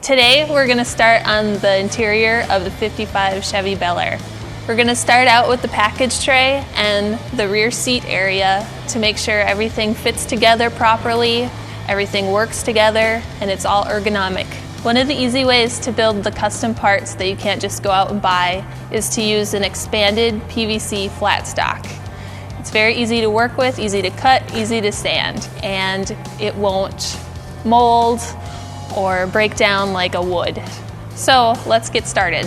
Today we're going to start on the interior of the 55 Chevy Bel Air. We're going to start out with the package tray and the rear seat area to make sure everything fits together properly, everything works together, and it's all ergonomic. One of the easy ways to build the custom parts that you can't just go out and buy is to use an expanded PVC flat stock. It's very easy to work with, easy to cut, easy to sand, and it won't mold or break down like a wood. So let's get started.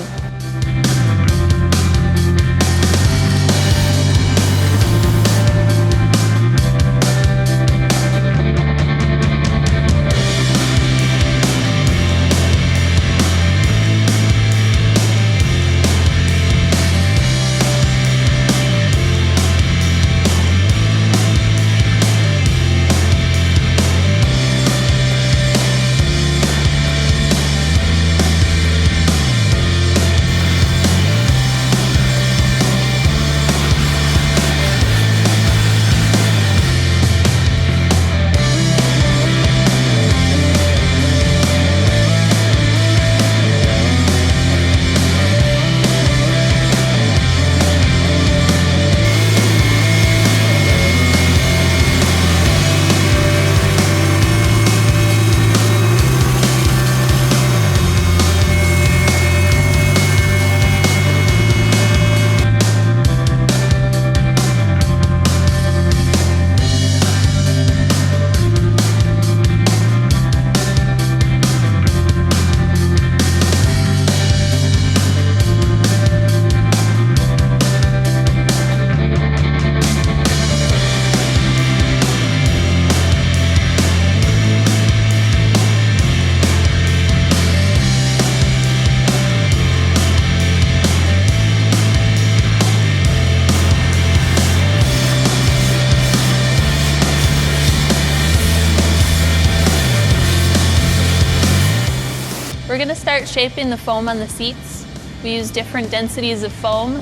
We're going to start shaping the foam on the seats. We use different densities of foam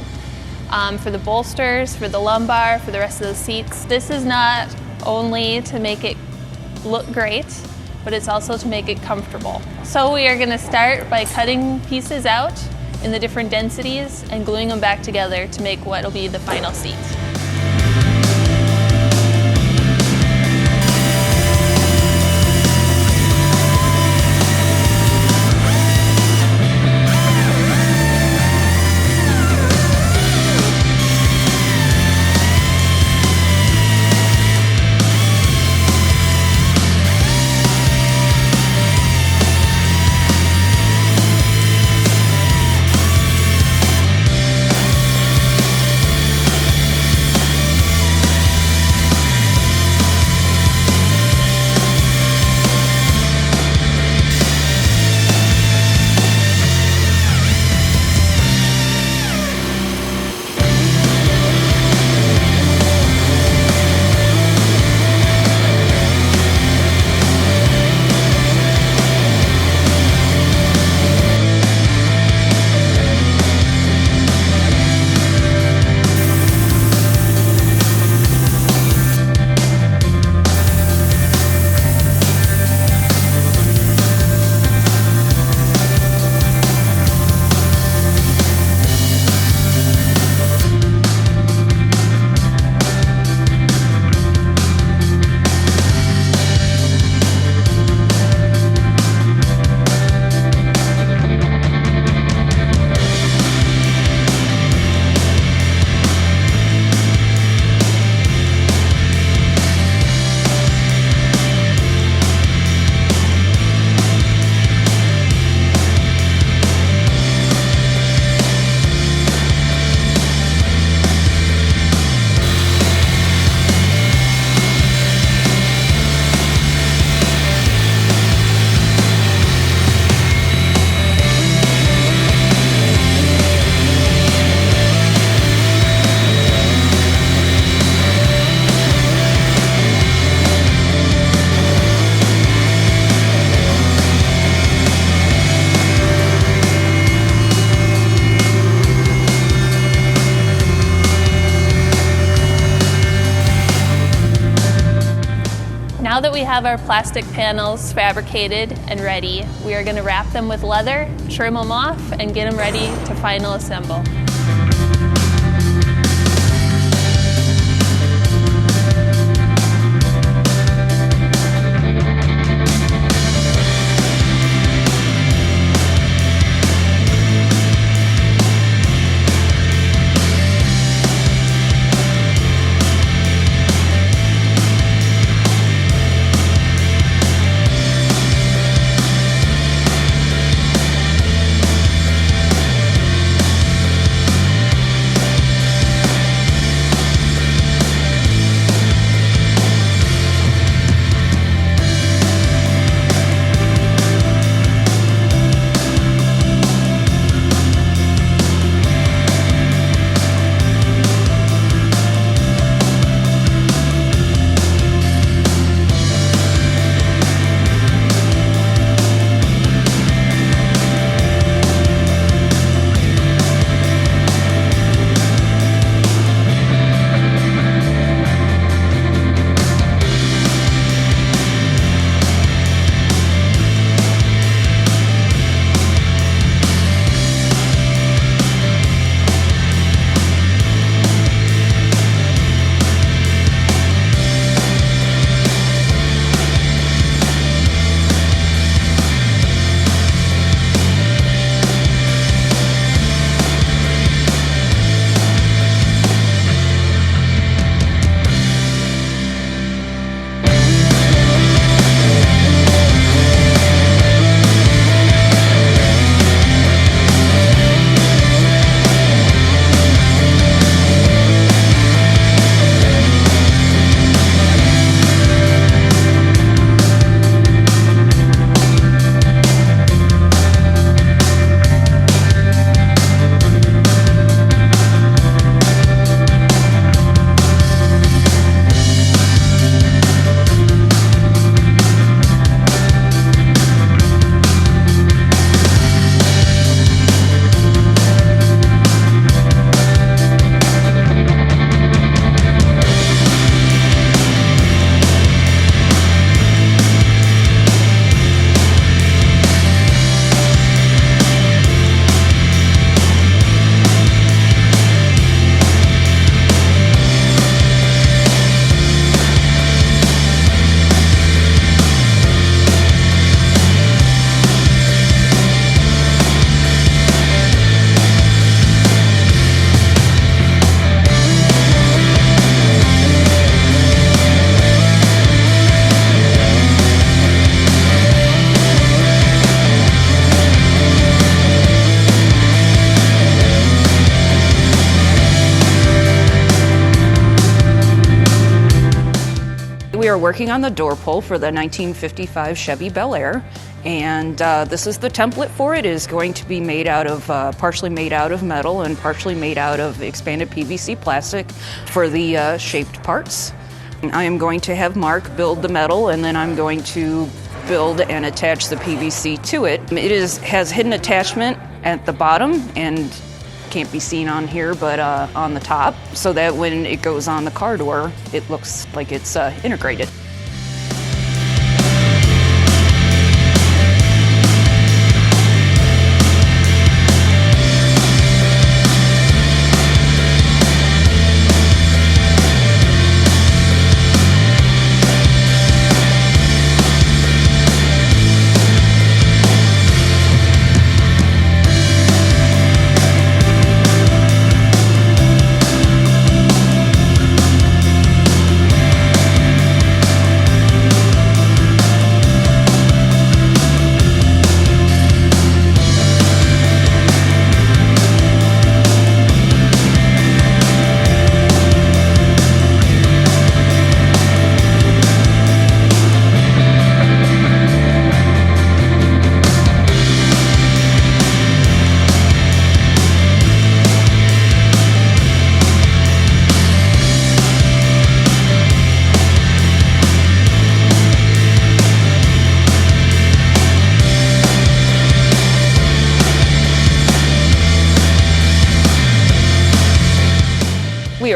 for the bolsters, for the lumbar, for the rest of the seats. This is not only to make it look great, but it's also to make it comfortable. So we are going to start by cutting pieces out in the different densities and gluing them back together to make what will be the final seat. Now that we have our plastic panels fabricated and ready, we are going to wrap them with leather, trim them off, and get them ready to final assemble. We are working on the door pull for the 1955 Chevy Bel Air, and this is the template for it. It is going to be made out of, partially made out of metal and partially made out of expanded PVC plastic for the shaped parts. I am going to have Mark build the metal, and then I'm going to build and attach the PVC to it. Has hidden attachment at the bottom and can't be seen on here, but on the top, so that when it goes on the car door, it looks like it's integrated.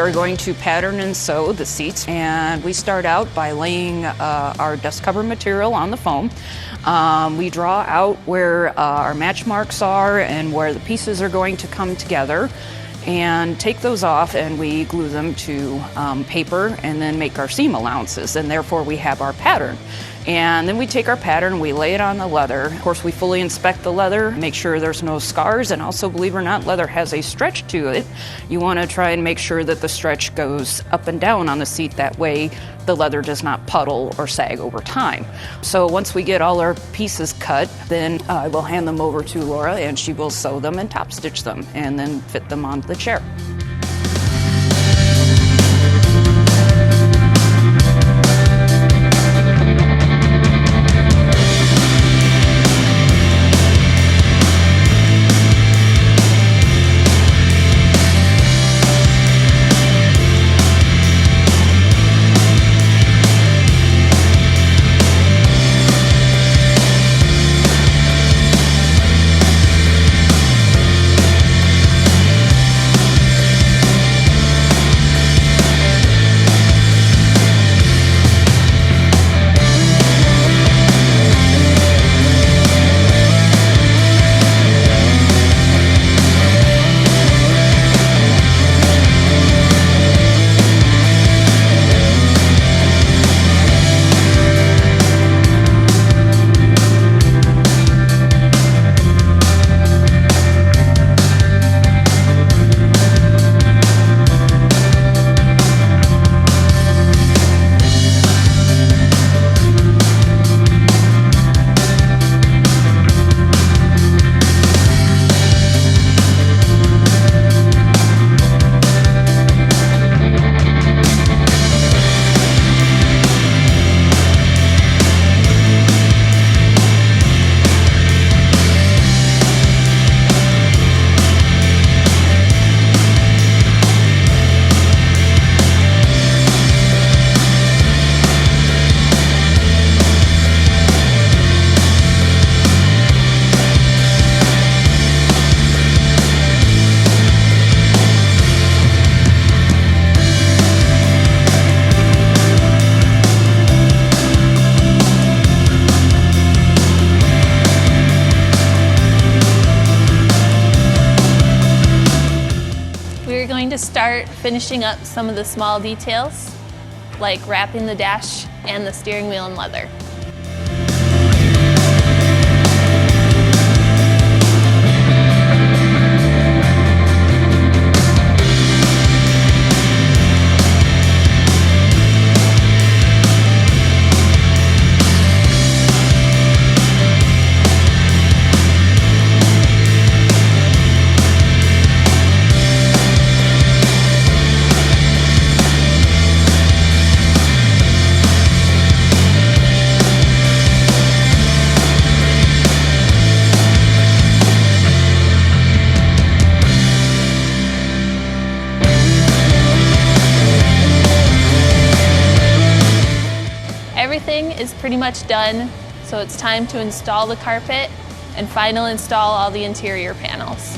are going to pattern and sew the seats, and we start out by laying our dust cover material on the foam. We draw out where our match marks are and where the pieces are going to come together, and take those off, and we glue them to paper and then make our seam allowances, and therefore we have our pattern. And then we take our pattern, we lay it on the leather. Of course, we fully inspect the leather, make sure there's no scars, and also, believe it or not, leather has a stretch to it. You want to try and make sure that the stretch goes up and down on the seat. That way the leather does not puddle or sag over time. So once we get all our pieces cut, then I will hand them over to Laura, and she will sew them and top stitch them and then fit them onto the chair. We're going to start finishing up some of the small details, like wrapping the dash and the steering wheel in leather. Everything is pretty much done, so it's time to install the carpet and final install all the interior panels.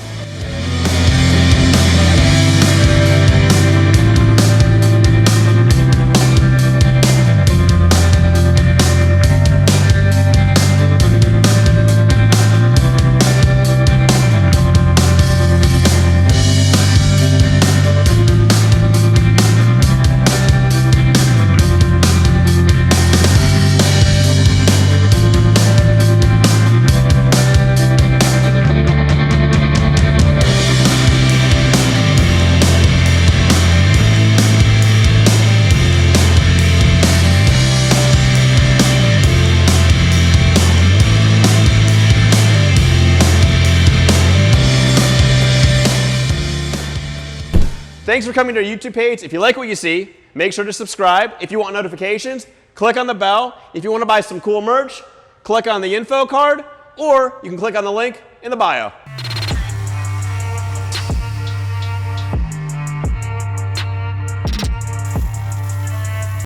Thanks for coming to our YouTube page. If you like what you see, make sure to subscribe. If you want notifications, click on the bell. If you want to buy some cool merch, click on the info card, or you can click on the link in the bio.